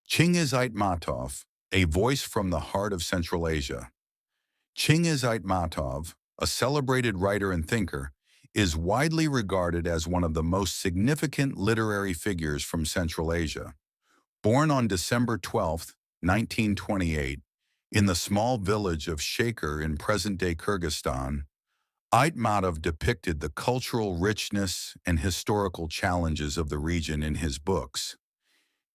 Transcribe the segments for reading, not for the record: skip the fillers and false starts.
Chinghiz Aitmatov, a voice from the heart of Central Asia. Chinghiz Aitmatov, a celebrated writer and thinker, is widely regarded as one of the most significant literary figures from Central Asia. Born on December 12, 1928, in the small village of Shaker in present-day Kyrgyzstan, Aitmatov depicted the cultural richness and historical challenges of the region in his books.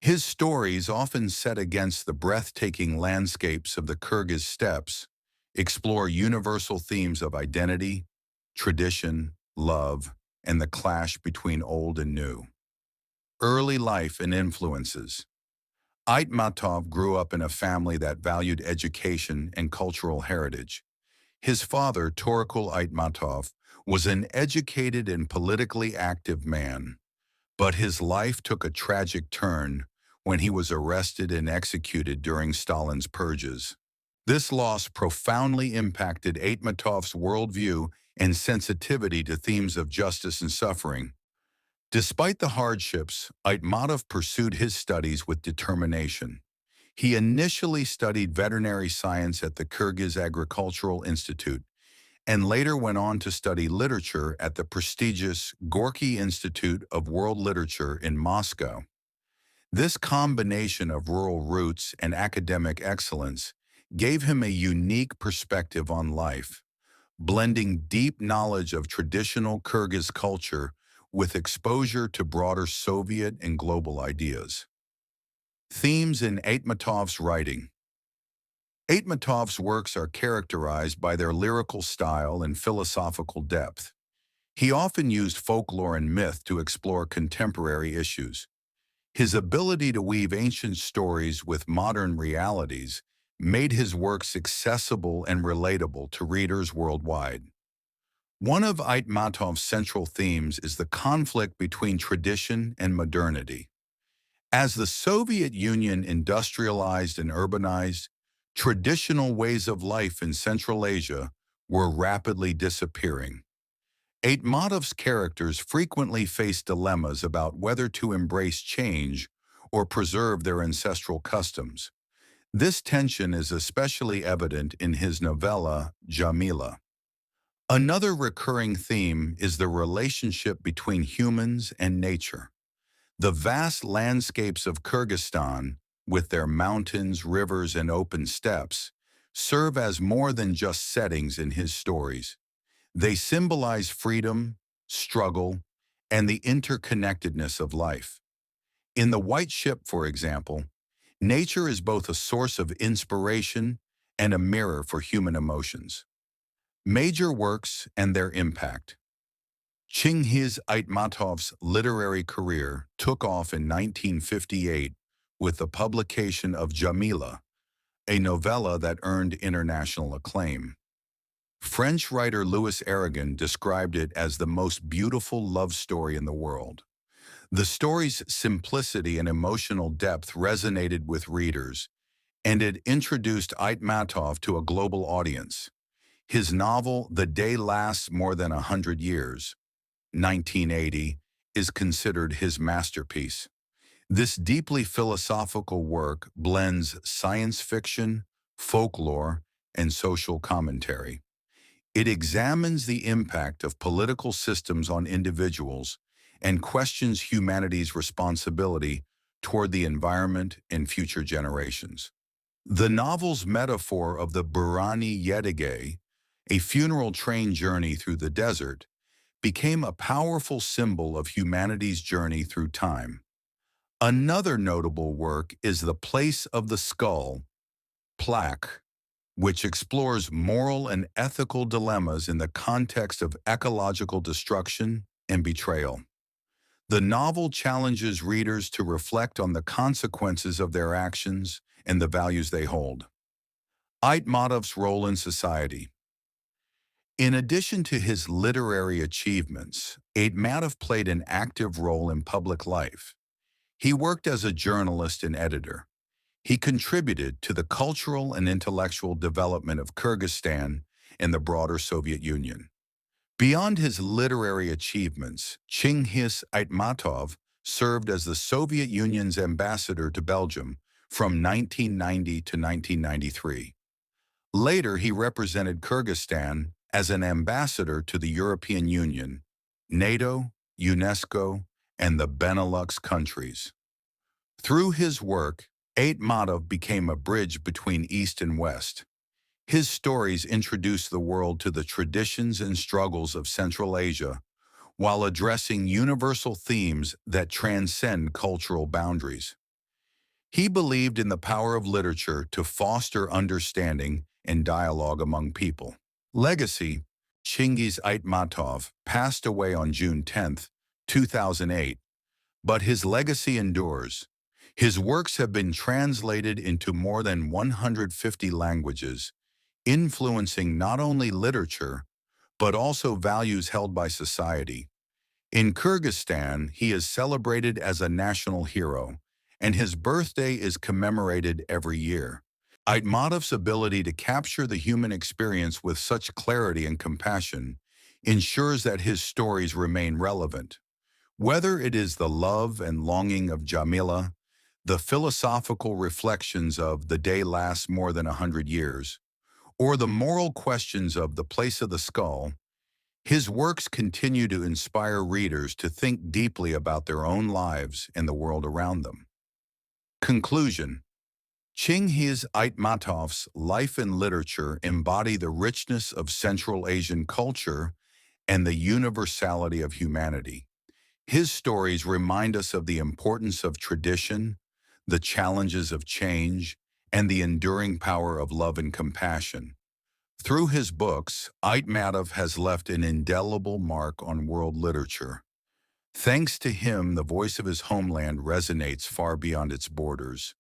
His stories, often set against the breathtaking landscapes of the Kyrgyz steppes, explore universal themes of identity, tradition, love, and the clash between old and new. Early life and influences. Aitmatov grew up in a family that valued education and cultural heritage. His father, Torkul Aitmatov, was an educated and politically active man, but his life took a tragic turn when he was arrested and executed during Stalin's purges. This loss profoundly impacted Aitmatov's worldview and sensitivity to themes of justice and suffering. Despite the hardships, Aitmatov pursued his studies with determination. He initially studied veterinary science at the Kyrgyz Agricultural Institute and later went on to study literature at the prestigious Gorky Institute of World Literature in Moscow. This combination of rural roots and academic excellence gave him a unique perspective on life, blending deep knowledge of traditional Kyrgyz culture with exposure to broader Soviet and global ideas. Themes in Aitmatov's writing. Aitmatov's works are characterized by their lyrical style and philosophical depth. He often used folklore and myth to explore contemporary issues. His ability to weave ancient stories with modern realities made his works accessible and relatable to readers worldwide. One of Aitmatov's central themes is the conflict between tradition and modernity. As the Soviet Union industrialized and urbanized, traditional ways of life in Central Asia were rapidly disappearing. Aitmatov's characters frequently face dilemmas about whether to embrace change or preserve their ancestral customs. This tension is especially evident in his novella, Jamila. Another recurring theme is the relationship between humans and nature. The vast landscapes of Kyrgyzstan, with their mountains, rivers, and open steppes, serve as more than just settings in his stories. They symbolize freedom, struggle, and the interconnectedness of life. In The White Ship, for example, nature is both a source of inspiration and a mirror for human emotions. Major works and their impact. Chinghiz Aitmatov's literary career took off in 1958 with the publication of Jamila, a novella that earned international acclaim. French writer Louis Aragon described it as the most beautiful love story in the world. The story's simplicity and emotional depth resonated with readers, and it introduced Aitmatov to a global audience. His novel, The Day Lasts More Than 100 Years, 1980, is considered his masterpiece. This deeply philosophical work blends science fiction, folklore, and social commentary. It examines the impact of political systems on individuals and questions humanity's responsibility toward the environment and future generations. The novel's metaphor of the Burani Yedige, a funeral train journey through the desert, became a powerful symbol of humanity's journey through time. Another notable work is The Place of the Skull, Plaque, which explores moral and ethical dilemmas in the context of ecological destruction and betrayal. The novel challenges readers to reflect on the consequences of their actions and the values they hold. Aitmatov's role in society. In addition to his literary achievements, Aitmatov played an active role in public life. He worked as a journalist and editor. He contributed to the cultural and intellectual development of Kyrgyzstan and the broader Soviet Union. Beyond his literary achievements, Chinghiz Aitmatov served as the Soviet Union's ambassador to Belgium from 1990 to 1993. Later, he represented Kyrgyzstan as an ambassador to the European Union, NATO, UNESCO, and the Benelux countries. Through his work, Aitmatov became a bridge between East and West. His stories introduced the world to the traditions and struggles of Central Asia while addressing universal themes that transcend cultural boundaries. He believed in the power of literature to foster understanding and dialogue among people. Legacy: Chinghiz Aitmatov passed away on June 10, 2008, but his legacy endures. His works have been translated into more than 150 languages, influencing not only literature, but also values held by society. In Kyrgyzstan, he is celebrated as a national hero, and his birthday is commemorated every year. Aitmatov's ability to capture the human experience with such clarity and compassion ensures that his stories remain relevant. Whether it is the love and longing of Jamila, the philosophical reflections of The Day Lasts More Than 100 Years, or the moral questions of The Place of the Skull, his works continue to inspire readers to think deeply about their own lives and the world around them. Conclusion: Chinghiz Aitmatov's life and literature embody the richness of Central Asian culture and the universality of humanity. His stories remind us of the importance of tradition, the challenges of change, and the enduring power of love and compassion. Through his books, Aitmatov has left an indelible mark on world literature. Thanks to him, the voice of his homeland resonates far beyond its borders.